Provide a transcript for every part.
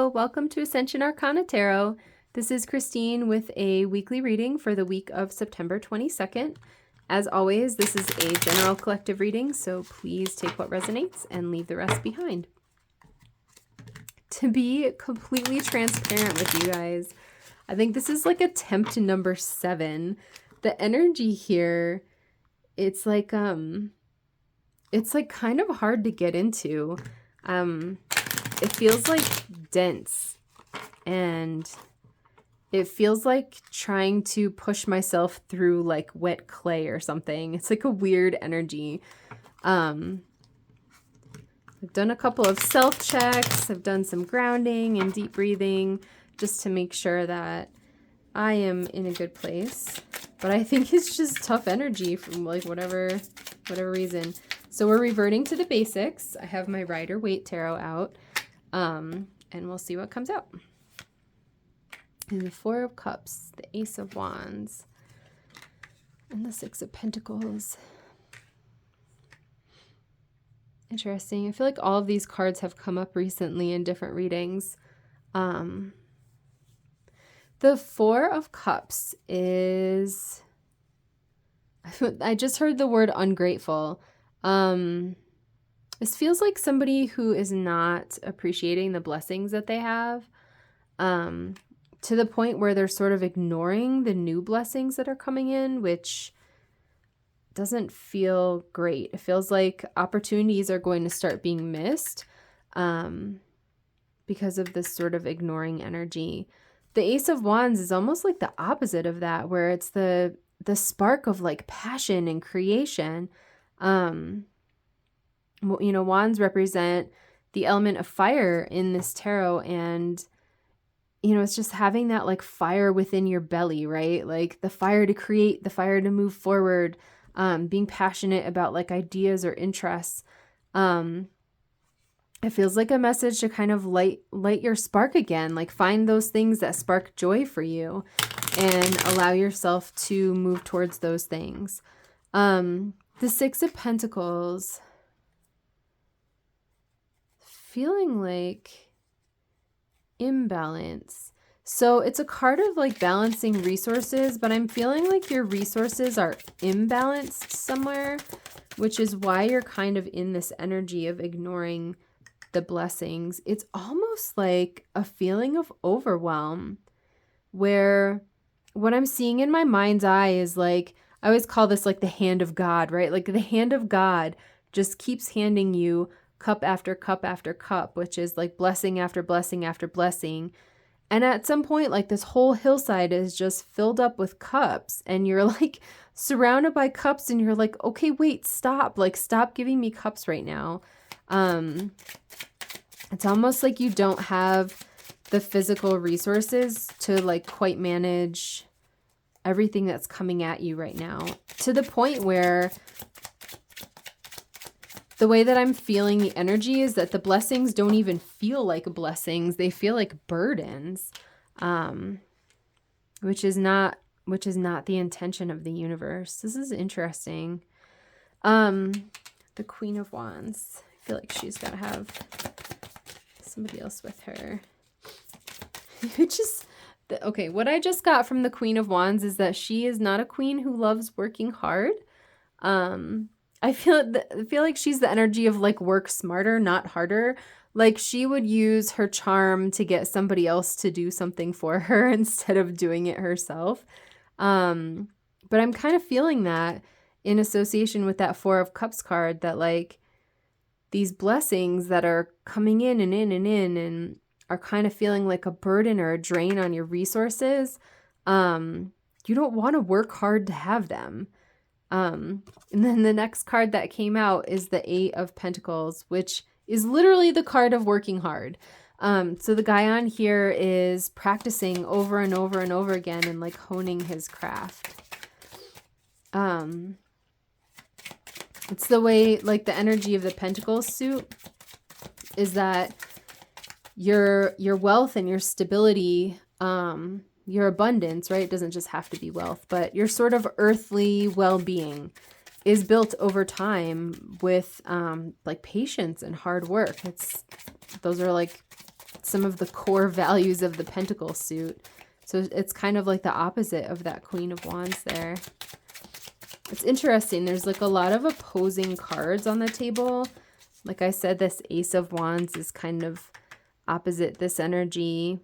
Hello, welcome to Ascension Arcana Tarot. This is Christine with a weekly reading for the week of September 22nd. As always, this is a general collective reading, so please take what resonates and leave the rest behind. To be completely transparent with you guys, I think this is like attempt number 7. The energy here, it's like kind of hard to get into. It feels like dense, and it feels like trying to push myself through like wet clay or something. It's like a weird energy. I've done a couple of self checks. I've done some grounding and deep breathing just to make sure that I am in a good place. But I think it's just tough energy from like whatever reason. So we're reverting to the basics. I have my Rider-Waite Tarot out. And we'll see what comes out. And the Four of Cups, the Ace of Wands, and the Six of Pentacles. Interesting. I feel like all of these cards have come up recently in different readings. The Four of Cups is... I just heard the word ungrateful. This feels like somebody who is not appreciating the blessings that they have, to the point where they're sort of ignoring the new blessings that are coming in, which doesn't feel great. It feels like opportunities are going to start being missed because of this sort of ignoring energy. The Ace of Wands is almost like the opposite of that, where it's the spark of like passion and creation. You know, wands represent the element of fire in this tarot, and you know, it's just having that like fire within your belly, right? Like the fire to create, the fire to move forward, being passionate about like ideas or interests. It feels like a message to kind of light your spark again, like find those things that spark joy for you and allow yourself to move towards those things. The Six of Pentacles, feeling like imbalance. So it's a card of like balancing resources, but I'm feeling like your resources are imbalanced somewhere, which is why you're kind of in this energy of ignoring the blessings. It's almost like a feeling of overwhelm, where what I'm seeing in my mind's eye is like, I always call this like the hand of God, right? Like the hand of God just keeps handing you cup after cup after cup, which is like blessing after blessing after blessing. And at some point, like this whole hillside is just filled up with cups, and you're like surrounded by cups, and you're like, okay, wait, stop. Like, stop giving me cups right now. It's almost like you don't have the physical resources to like quite manage everything that's coming at you right now, to the point where the way that I'm feeling the energy is that the blessings don't even feel like blessings. They feel like burdens, which is not the intention of the universe. This is interesting. The Queen of Wands. I feel like she's got to have somebody else with her. Okay, what I just got from the Queen of Wands is that she is not a queen who loves working hard. I feel like she's the energy of like work smarter, not harder. Like she would use her charm to get somebody else to do something for her instead of doing it herself. But I'm kind of feeling that in association with that Four of Cups card, that like these blessings that are coming in and in and in and are kind of feeling like a burden or a drain on your resources. You don't want to work hard to have them. And then the next card that came out is the Eight of Pentacles, which is literally the card of working hard. So the guy on here is practicing over and over and over again and like honing his craft. It's the way, like the energy of the Pentacles suit is that your wealth and your stability, your abundance, right? It doesn't just have to be wealth, but your sort of earthly well-being is built over time with like patience and hard work. Those are like reflect some of the core values of the Pentacle suit. So it's kind of like the opposite of that Queen of Wands there. It's interesting. There's like a lot of opposing cards on the table. Like I said, this Ace of Wands is kind of opposite this energy,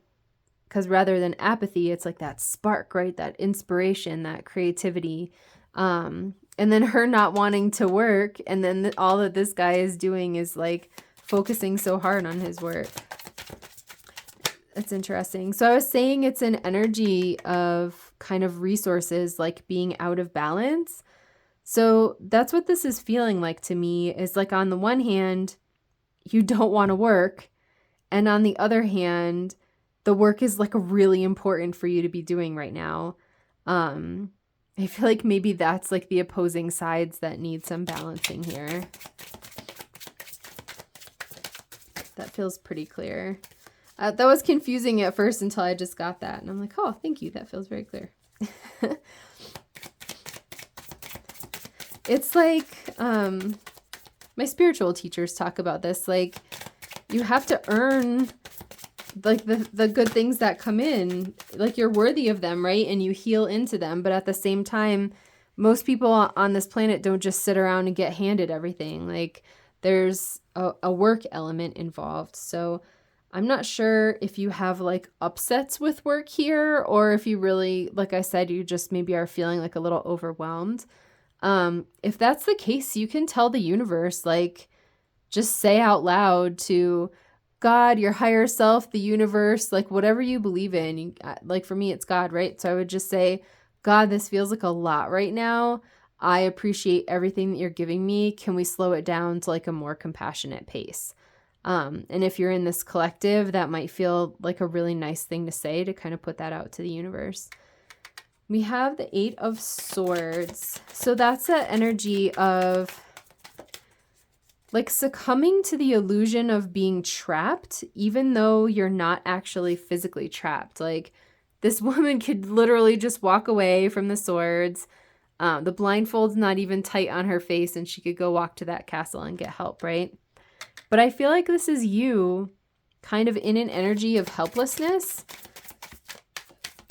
because rather than apathy, it's like that spark, right? That inspiration, that creativity. And then her not wanting to work. And then all that this guy is doing is like focusing so hard on his work. It's interesting. So I was saying it's an energy of kind of resources like being out of balance. So that's what this is feeling like to me, is like on the one hand, you don't want to work. And on the other hand, the work is like really important for you to be doing right now. I feel like maybe that's like the opposing sides that need some balancing here. That feels pretty clear. That was confusing at first until I just got that. And I'm like, oh, thank you. That feels very clear. It's like, my spiritual teachers talk about this. Like, you have to earn like the good things that come in. Like, you're worthy of them, right? And you heal into them. But at the same time, most people on this planet don't just sit around and get handed everything. Like, there's a work element involved. So I'm not sure if you have like upsets with work here, or if you really, like I said, you just maybe are feeling like a little overwhelmed. If that's the case, you can tell the universe, like, just say out loud to God, your higher self, the universe, like whatever you believe in. Like for me, it's God, right? So I would just say, God, this feels like a lot right now. I appreciate everything that you're giving me. Can we slow it down to like a more compassionate pace? And if you're in this collective, that might feel like a really nice thing to say, to kind of put that out to the universe. We have the 8 of Swords. So that's that energy of like succumbing to the illusion of being trapped, even though you're not actually physically trapped. Like, this woman could literally just walk away from the swords. The blindfold's not even tight on her face, and she could go walk to that castle and get help, right? But I feel like this is you kind of in an energy of helplessness.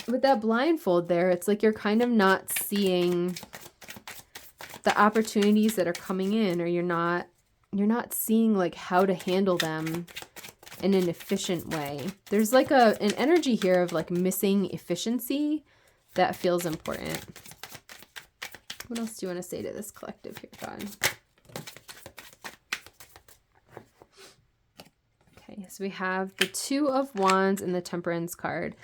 With that blindfold there, it's like you're kind of not seeing the opportunities that are coming in, or you're not seeing like how to handle them in an efficient way. There's like an energy here of like missing efficiency that feels important. What else do you want to say to this collective here, God? Okay, so we have the 2 of Wands and the Temperance card.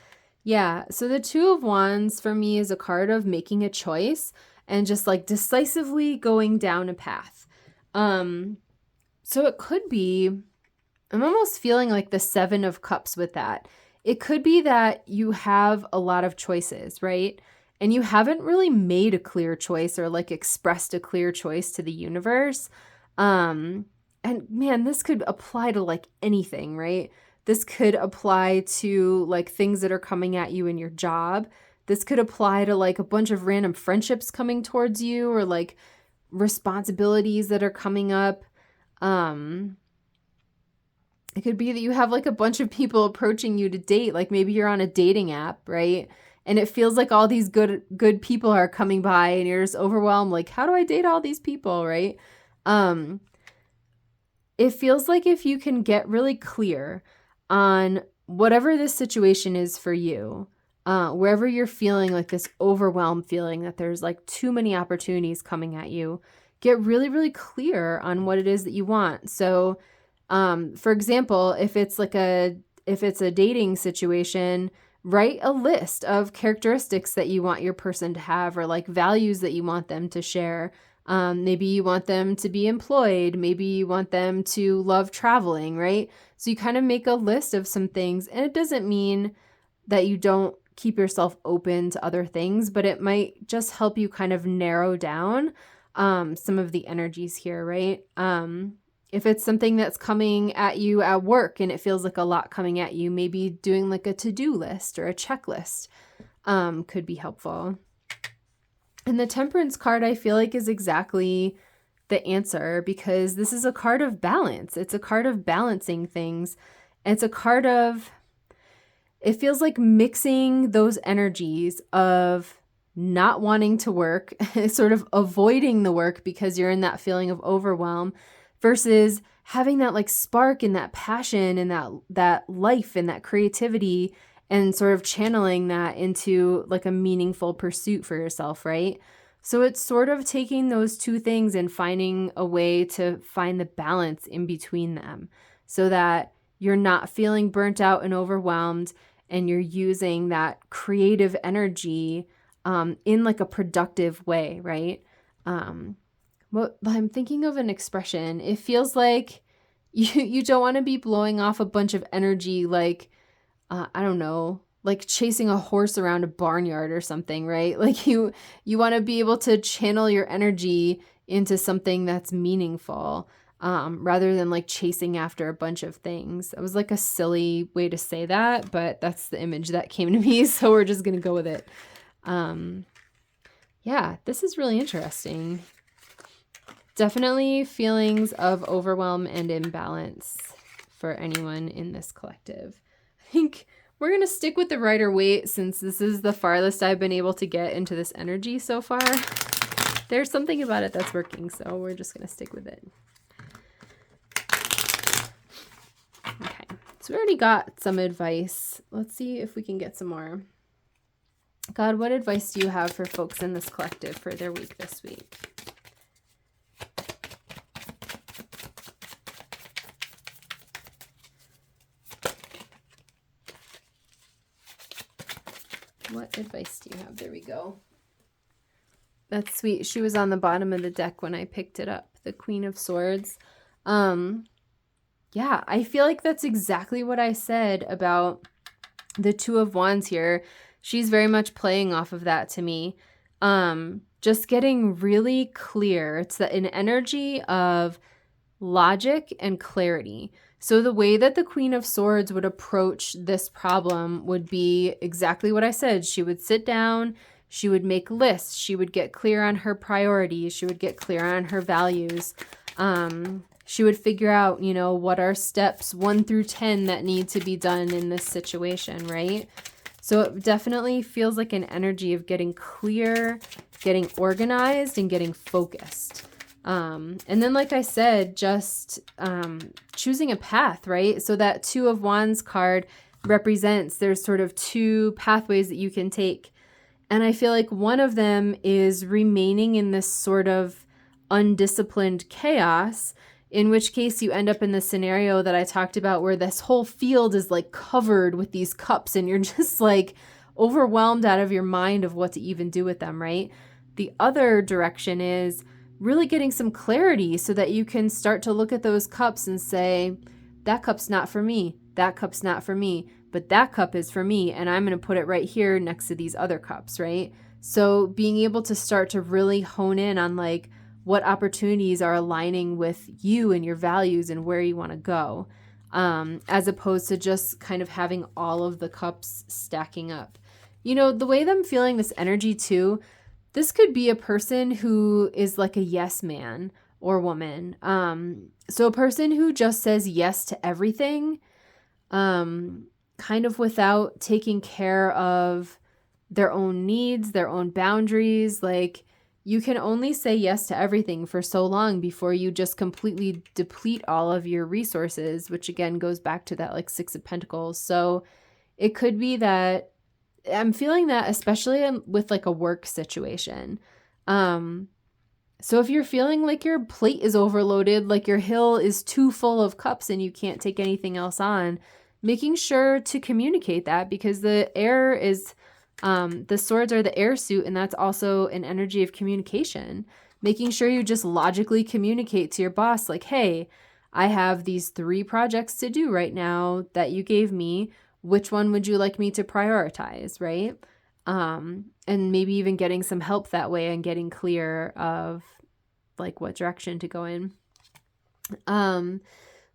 Yeah, so the 2 of Wands for me is a card of making a choice and just like decisively going down a path. So it could be, I'm almost feeling like the 7 of Cups with that. It could be that you have a lot of choices, right? And you haven't really made a clear choice or like expressed a clear choice to the universe. And man, this could apply to like anything, right? This could apply to like things that are coming at you in your job. This could apply to like a bunch of random friendships coming towards you, or like responsibilities that are coming up. It could be that you have like a bunch of people approaching you to date. Like maybe you're on a dating app, right? And it feels like all these good people are coming by and you're just overwhelmed. Like, how do I date all these people, right? It feels like if you can get really clear on whatever this situation is for you, wherever you're feeling like this overwhelmed feeling that there's like too many opportunities coming at you, get really, really clear on what it is that you want. So, for example, if it's a dating situation, write a list of characteristics that you want your person to have, or like values that you want them to share. Maybe you want them to be employed. Maybe you want them to love traveling, right? So you kind of make a list of some things, and it doesn't mean that you don't keep yourself open to other things, but it might just help you kind of narrow down some of the energies here, right? If it's something that's coming at you at work and it feels like a lot coming at you, maybe doing like a to-do list or a checklist could be helpful. And the Temperance card, I feel like, is exactly the answer, because this is a card of balance. It's a card of balancing things. It's a card of, it feels like mixing those energies of not wanting to work, sort of avoiding the work because you're in that feeling of overwhelm, versus having that like spark and that passion and that life and that creativity, and sort of channeling that into like a meaningful pursuit for yourself, right? So it's sort of taking those two things and finding a way to find the balance in between them so that you're not feeling burnt out and overwhelmed, and you're using that creative energy in like a productive way, right? Well, I'm thinking of an expression. It feels like you don't want to be blowing off a bunch of energy like, I don't know, like chasing a horse around a barnyard or something, right? Like you want to be able to channel your energy into something that's meaningful, rather than like chasing after a bunch of things. It was like a silly way to say that, but that's the image that came to me, so we're just going to go with it. Yeah, this is really interesting. Definitely feelings of overwhelm and imbalance for anyone in this collective. I think we're going to stick with the Rider-Waite since this is the farthest I've been able to get into this energy so far. There's something about it that's working, so we're just going to stick with it. Okay, so we already got some advice. Let's see if we can get some more. God, what advice do you have for folks in this collective for their week this week? What advice do you have? There we go. That's sweet. She was on the bottom of the deck when I picked it up. The Queen of Swords. Yeah, I feel like that's exactly what I said about the Two of Wands here. She's very much playing off of that to me. Just getting really clear. It's an energy of logic and clarity. So the way that the Queen of Swords would approach this problem would be exactly what I said. She would sit down, she would make lists, she would get clear on her priorities, she would get clear on her values. She would figure out, what are steps 1 through 10 that need to be done in this situation, right? So it definitely feels like an energy of getting clear, getting organized, and getting focused. And then, like I said, just choosing a path, right? So that Two of Wands card represents there's sort of two pathways that you can take. And I feel like one of them is remaining in this sort of undisciplined chaos, in which case you end up in the scenario that I talked about where this whole field is like covered with these cups and you're just like overwhelmed out of your mind of what to even do with them, right? The other direction is really getting some clarity so that you can start to look at those cups and say, that cup's not for me, that cup's not for me, but that cup is for me, and I'm going to put it right here next to these other cups, right? So being able to start to really hone in on like what opportunities are aligning with you and your values and where you want to go, as opposed to just kind of having all of the cups stacking up. The way that I'm feeling this energy too, this could be a person who is like a yes man or woman. So a person who just says yes to everything, kind of without taking care of their own needs, their own boundaries. Like, you can only say yes to everything for so long before you just completely deplete all of your resources, which again goes back to that like Six of Pentacles. So it could be that I'm feeling that especially with like a work situation. So if you're feeling like your plate is overloaded, like your hill is too full of cups and you can't take anything else on, making sure to communicate that, because the air is, the swords are the air suit, and that's also an energy of communication. Making sure you just logically communicate to your boss, like, hey, I have these 3 projects to do right now that you gave me. Which one would you like me to prioritize, right? And maybe even getting some help that way and getting clear of like what direction to go in.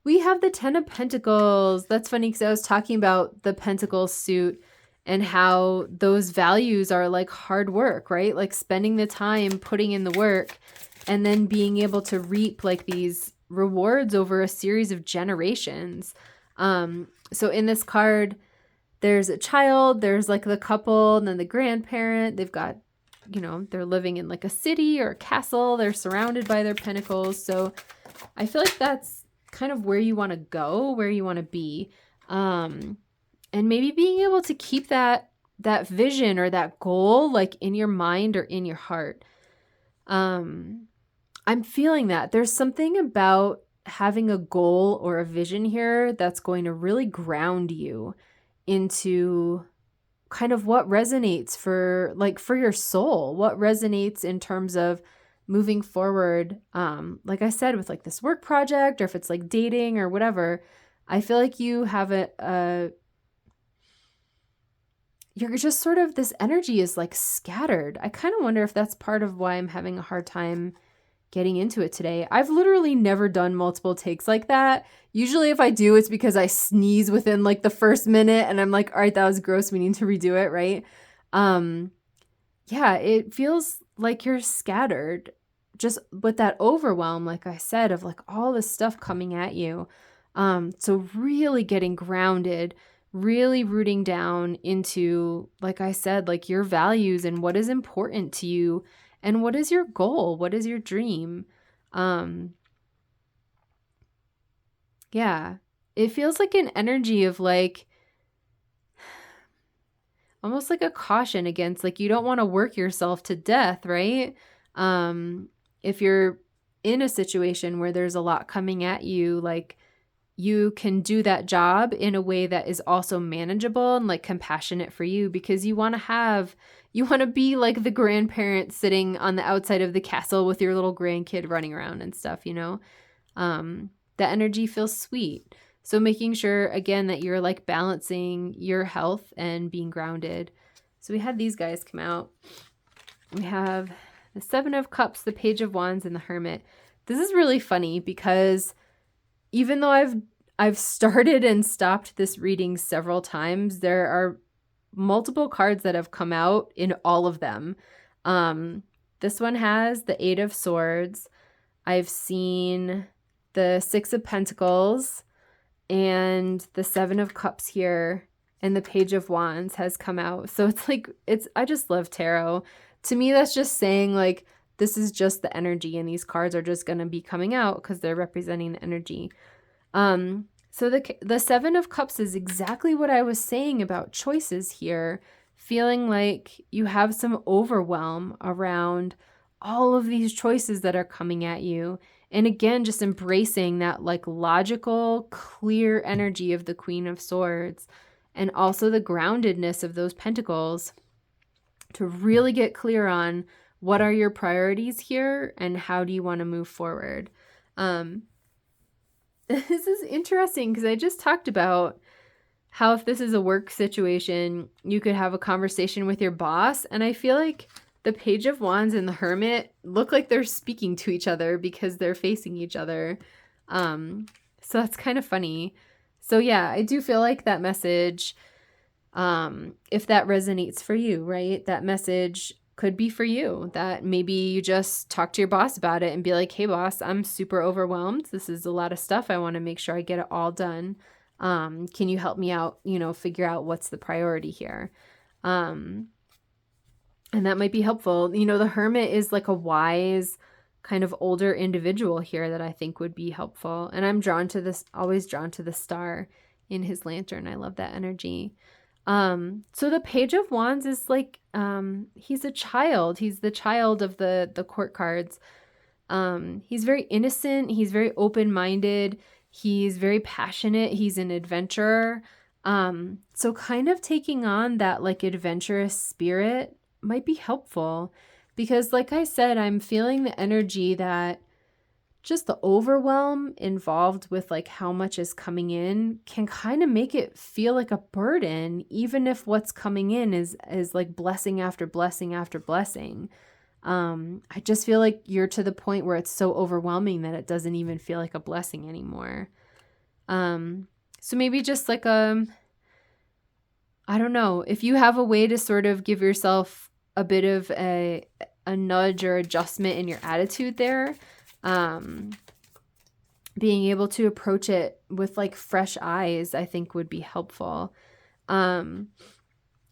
We have the 10 of Pentacles. That's funny because I was talking about the Pentacles suit and how those values are like hard work, right? Like spending the time, putting in the work, and then being able to reap like these rewards over a series of generations. So in this card, there's a child, there's like the couple, and then the grandparent. They've got, they're living in like a city or a castle. They're surrounded by their pentacles. So I feel like that's kind of where you want to go, where you want to be. And maybe being able to keep that vision or that goal like in your mind or in your heart. I'm feeling that. There's something about having a goal or a vision here that's going to really ground you into kind of what resonates for your soul, what resonates in terms of moving forward. Like I said, with like this work project, or if it's like dating or whatever, I feel like you have you're just sort of, this energy is like scattered. I kind of wonder if that's part of why I'm having a hard time getting into it today. I've literally never done multiple takes like that. Usually if I do, it's because I sneeze within like the first minute and I'm like, all right, that was gross. We need to redo it, right? Yeah, it feels like you're scattered just with that overwhelm, like I said, of like all this stuff coming at you. So really getting grounded, really rooting down into, like I said, like your values and what is important to you. And what is your goal? What is your dream? Yeah, it feels like an energy of like, almost like a caution against, like, you don't want to work yourself to death, right? If you're in a situation where there's a lot coming at you, like, you can do that job in a way that is also manageable and like compassionate for you, because you want to be like the grandparent sitting on the outside of the castle with your little grandkid running around and stuff, the energy feels sweet. So making sure, again, that you're like balancing your health and being grounded. So we had these guys come out. We have the Seven of Cups, the Page of Wands, and the Hermit. This is really funny because even though I've started and stopped this reading several times, there are multiple cards that have come out in all of them. This one has the Eight of Swords. I've seen the Six of Pentacles and the Seven of Cups here, and the Page of Wands has come out. So it's like, I just love tarot. To me, that's just saying like, this is just the energy, and these cards are just going to be coming out because they're representing the energy. So the Seven of Cups is exactly what I was saying about choices here, feeling like you have some overwhelm around all of these choices that are coming at you. And again, just embracing that like logical, clear energy of the Queen of Swords, and also the groundedness of those pentacles, to really get clear on what are your priorities here and how do you want to move forward. This is interesting because I just talked about how if this is a work situation, you could have a conversation with your boss. And I feel like the Page of Wands and the Hermit look like they're speaking to each other because they're facing each other. So that's kind of funny. So yeah, I do feel like that message, if that resonates for you, right? That message could be for you, that maybe you just talk to your boss about it and be like, hey boss, I'm super overwhelmed. This is a lot of stuff. I want to make sure I get it all done. Can you help me out, figure out what's the priority here? And that might be helpful. The Hermit is like a wise kind of older individual here that I think would be helpful. And I'm always drawn to the star in his lantern. I love that energy. So the Page of Wands is like, he's a child. He's the child of the court cards. He's very innocent. He's very open-minded. He's very passionate. He's an adventurer. So kind of taking on that like adventurous spirit might be helpful, because like I said, I'm feeling the energy that just the overwhelm involved with like how much is coming in can kind of make it feel like a burden, even if what's coming in is like blessing after blessing after blessing. I just feel like you're to the point where it's so overwhelming that it doesn't even feel like a blessing anymore. So maybe just like I don't know, if you have a way to sort of give yourself a bit of a nudge or adjustment in your attitude there, being able to approach it with like fresh eyes, I think would be helpful. And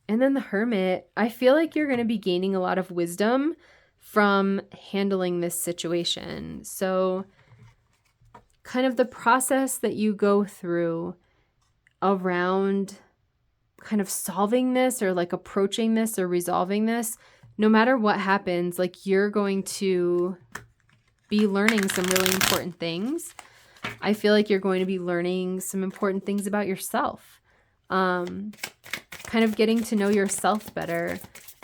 then the Hermit, I feel like you're going to be gaining a lot of wisdom from handling this situation. So kind of the process that you go through around kind of solving this or like approaching this or resolving this, no matter what happens, like you're going to be learning some really important things. I feel like you're going to be learning some important things about yourself, kind of getting to know yourself better.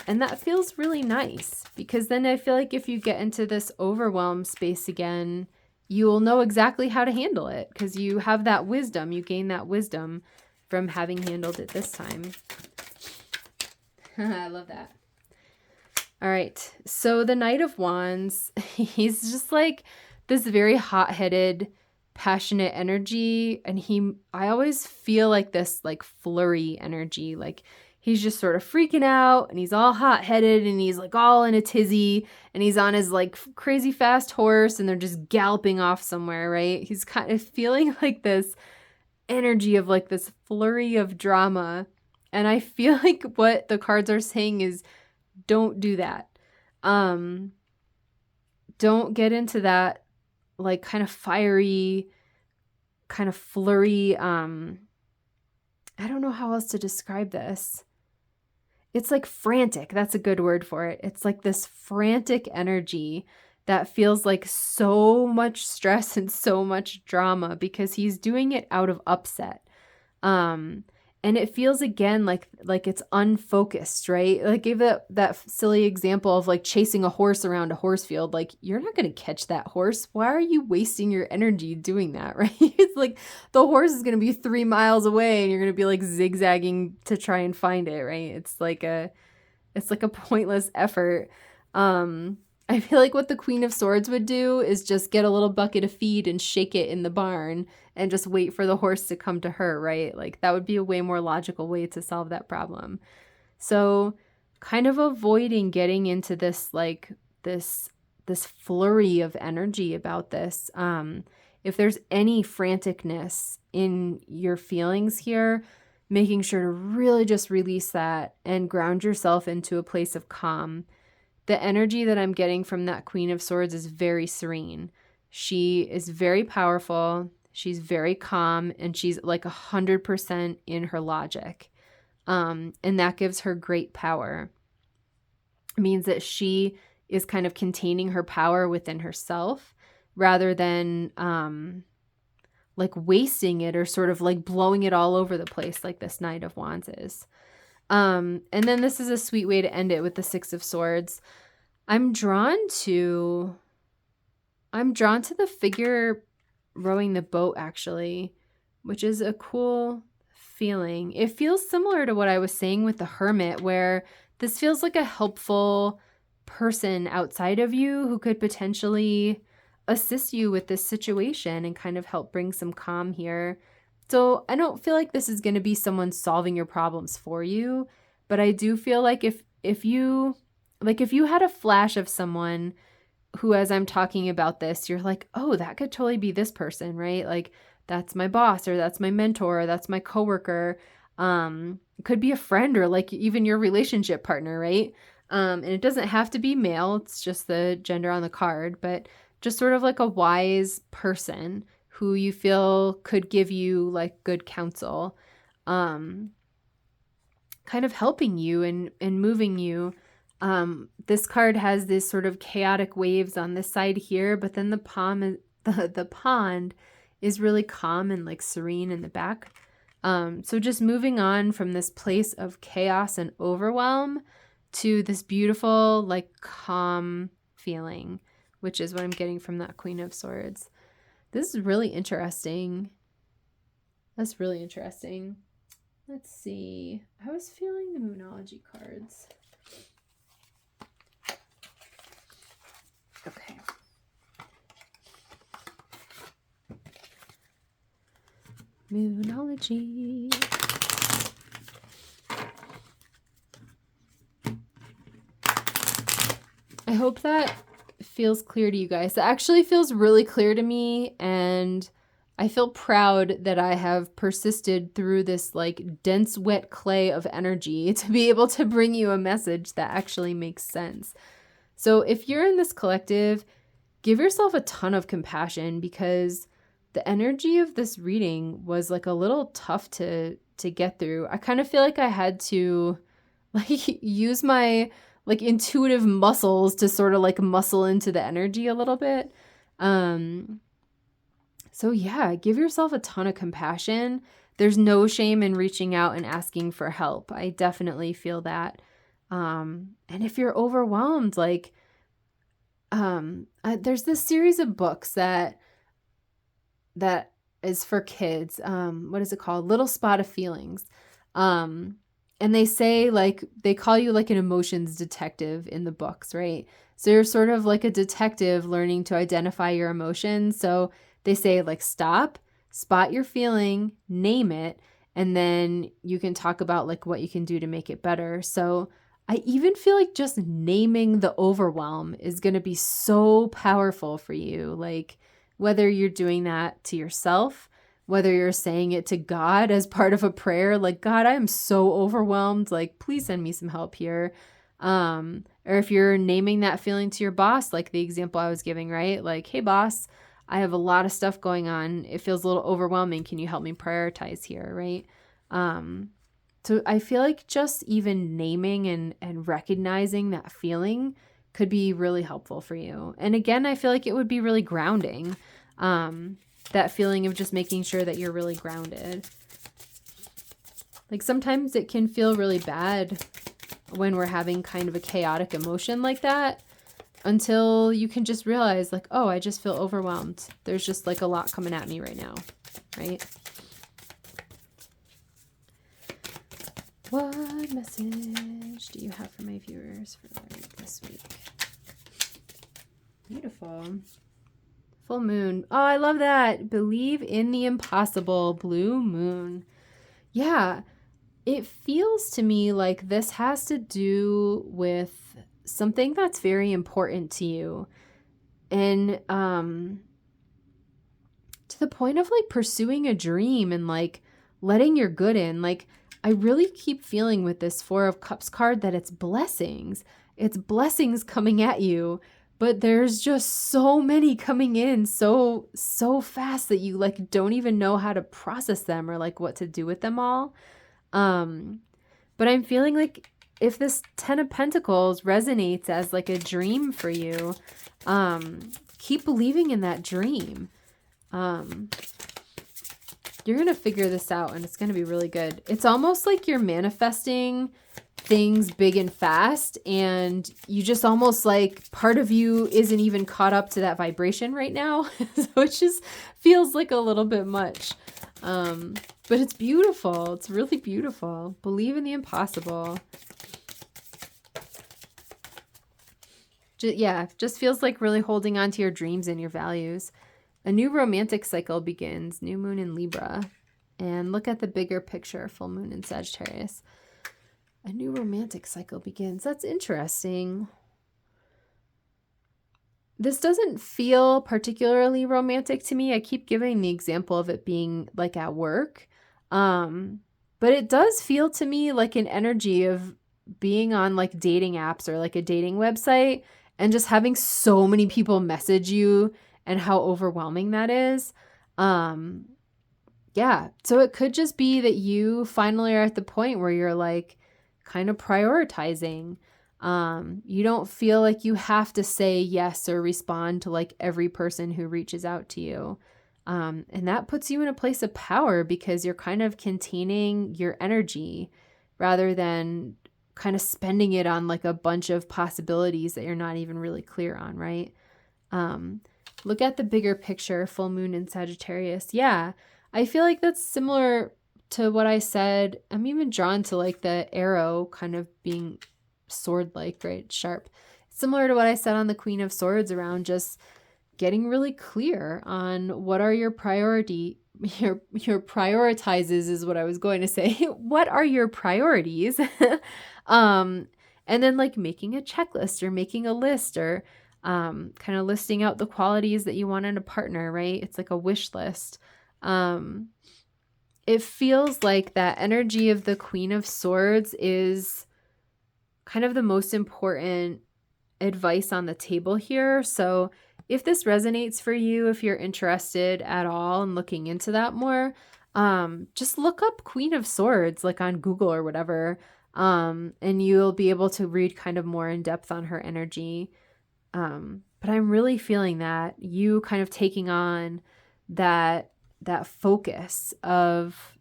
And that feels really nice, because then I feel like if you get into this overwhelm space again, you will know exactly how to handle it, because you have that wisdom. You gain that wisdom from having handled it this time. I love that. All right. So the Knight of Wands, he's just like this very hot-headed, passionate energy. And I always feel like this like flurry energy. Like he's just sort of freaking out, and he's all hot-headed, and he's like all in a tizzy, and he's on his like crazy fast horse, and they're just galloping off somewhere, right? He's kind of feeling like this energy of like this flurry of drama. And I feel like what the cards are saying is, don't do that. Don't get into that like kind of fiery, kind of flurry. I don't know how else to describe this. It's like frantic. That's a good word for it. It's like this frantic energy that feels like so much stress and so much drama, because he's doing it out of upset. And it feels again like it's unfocused, right? Like gave that silly example of like chasing a horse around a horse field. Like, you're not going to catch that horse. Why are you wasting your energy doing that, right? It's like the horse is going to be 3 miles away, and you're going to be like zigzagging to try and find it, right? It's like a pointless effort. I feel like what the Queen of Swords would do is just get a little bucket of feed and shake it in the barn and just wait for the horse to come to her, right? Like that would be a way more logical way to solve that problem. So kind of avoiding getting into this like this flurry of energy about this. If there's any franticness in your feelings here, making sure to really just release that and ground yourself into a place of calm. The energy that I'm getting from that Queen of Swords is very serene. She is very powerful. She's very calm, and she's like 100% in her logic. And that gives her great power. It means that she is kind of containing her power within herself rather than like wasting it or sort of like blowing it all over the place like this Knight of Wands is. And then this is a sweet way to end it with the Six of Swords. I'm drawn to the figure rowing the boat, actually, which is a cool feeling. It feels similar to what I was saying with the Hermit, where this feels like a helpful person outside of you who could potentially assist you with this situation and kind of help bring some calm here. So I don't feel like this is going to be someone solving your problems for you, but I do feel like if you had a flash of someone who, as I'm talking about this, you're like, oh, that could totally be this person, right? Like that's my boss, or that's my mentor, or that's my coworker. It could be a friend, or like even your relationship partner, right? And it doesn't have to be male. It's just the gender on the card, but just sort of like a wise person who you feel could give you like good counsel, kind of helping you and moving you. This card has this sort of chaotic waves on this side here, but then the pond is really calm and like serene in the back. So just moving on from this place of chaos and overwhelm to this beautiful, like calm feeling, which is what I'm getting from that Queen of Swords. This is really interesting. That's really interesting. Let's see. I was feeling the Moonology cards. Okay. Moonology. I hope that feels clear to you guys? That actually feels really clear to me, and I feel proud that I have persisted through this like dense, wet clay of energy to be able to bring you a message that actually makes sense. So if you're in this collective, give yourself a ton of compassion, because the energy of this reading was like a little tough to get through. I kind of feel like I had to like use my like intuitive muscles to sort of like muscle into the energy a little bit. So yeah, give yourself a ton of compassion. There's no shame in reaching out and asking for help. I definitely feel that. And if you're overwhelmed, like, there's this series of books that is for kids. What is it called? Little Spot of Feelings. And they say like, they call you like an emotions detective in the books, right? So you're sort of like a detective learning to identify your emotions. So they say like, stop, spot your feeling, name it, and then you can talk about like what you can do to make it better. So I even feel like just naming the overwhelm is going to be so powerful for you. Like whether you're doing that to yourself, whether you're saying it to God as part of a prayer, like, God, I am so overwhelmed. Like, please send me some help here. Or if you're naming that feeling to your boss, like the example I was giving, right? Like, hey, boss, I have a lot of stuff going on. It feels a little overwhelming. Can you help me prioritize here, right? So I feel like just even naming and recognizing that feeling could be really helpful for you. And again, I feel like it would be really grounding. That feeling of just making sure that you're really grounded. Like sometimes it can feel really bad when we're having kind of a chaotic emotion like that, until you can just realize like, oh, I just feel overwhelmed. There's just like a lot coming at me right now, right? What message do you have for my viewers for this week? Beautiful. Full moon. Oh, I love that. Believe in the impossible. Blue moon. Yeah, it feels to me like this has to do with something that's very important to you. And to the point of like pursuing a dream and like letting your good in. Like I really keep feeling with this Four of Cups card that it's blessings. It's blessings coming at you. But there's just so many coming in so fast that you like don't even know how to process them or like what to do with them all. But I'm feeling like if this 10 of Pentacles resonates as like a dream for you, keep believing in that dream. You're going to figure this out and it's going to be really good. It's almost like you're manifesting things big and fast, and you just almost like part of you isn't even caught up to that vibration right now. So it just feels like a little bit much. But it's beautiful. It's really beautiful. Believe in the impossible. Just feels like really holding on to your dreams and your values. A new romantic cycle begins. New moon in Libra. And look at the bigger picture. Full moon in Sagittarius. A new romantic cycle begins. That's interesting. This doesn't feel particularly romantic to me. I keep giving the example of it being like at work. But it does feel to me like an energy of being on like dating apps or like a dating website and just having so many people message you and how overwhelming that is. Yeah. So it could just be that you finally are at the point where you're like, kind of prioritizing. You don't feel like you have to say yes or respond to like every person who reaches out to you. And that puts you in a place of power because you're kind of containing your energy rather than kind of spending it on like a bunch of possibilities that you're not even really clear on, right? Look at the bigger picture, full moon in Sagittarius. Yeah, I feel like that's similar to what I said. I'm even drawn to like the arrow kind of being sword-like, right? Sharp. Similar to what I said on the Queen of Swords around just getting really clear on what are your your prioritizes is what I was going to say. What are your priorities? And then like making a checklist or making a list or kind of listing out the qualities that you want in a partner, right? It's like a wish list. It feels like that energy of the Queen of Swords is kind of the most important advice on the table here. So if this resonates for you, if you're interested at all in looking into that more, just look up Queen of Swords, like on Google or whatever, and you'll be able to read kind of more in depth on her energy. But I'm really feeling that you kind of taking on that focus of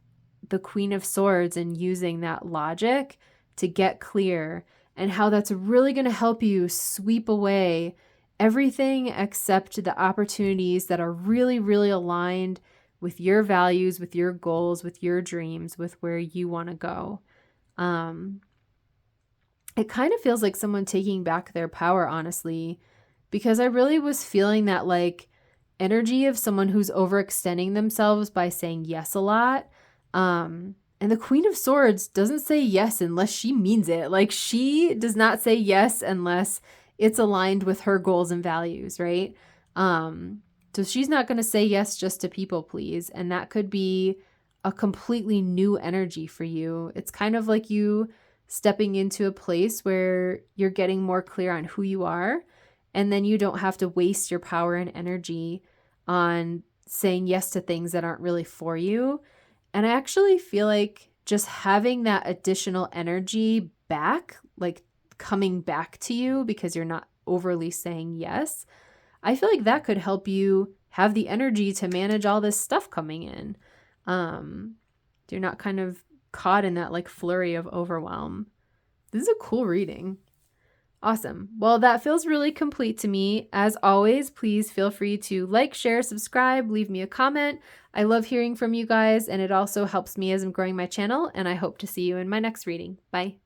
the Queen of Swords and using that logic to get clear, and how that's really going to help you sweep away everything except the opportunities that are really, really aligned with your values, with your goals, with your dreams, with where you want to go. It kind of feels like someone taking back their power, honestly, because I really was feeling that like energy of someone who's overextending themselves by saying yes a lot. And the Queen of Swords doesn't say yes unless she means it. Like, she does not say yes unless it's aligned with her goals and values, right? So she's not going to say yes just to people please. And that could be a completely new energy for you. It's kind of like you stepping into a place where you're getting more clear on who you are. And then you don't have to waste your power and energy on saying yes to things that aren't really for you. And I actually feel like just having that additional energy back, like coming back to you because you're not overly saying yes, I feel like that could help you have the energy to manage all this stuff coming in. You're not kind of caught in that like flurry of overwhelm. This is a cool reading. Awesome. Well, that feels really complete to me. As always, please feel free to like, share, subscribe, leave me a comment. I love hearing from you guys, and it also helps me as I'm growing my channel, and I hope to see you in my next reading. Bye.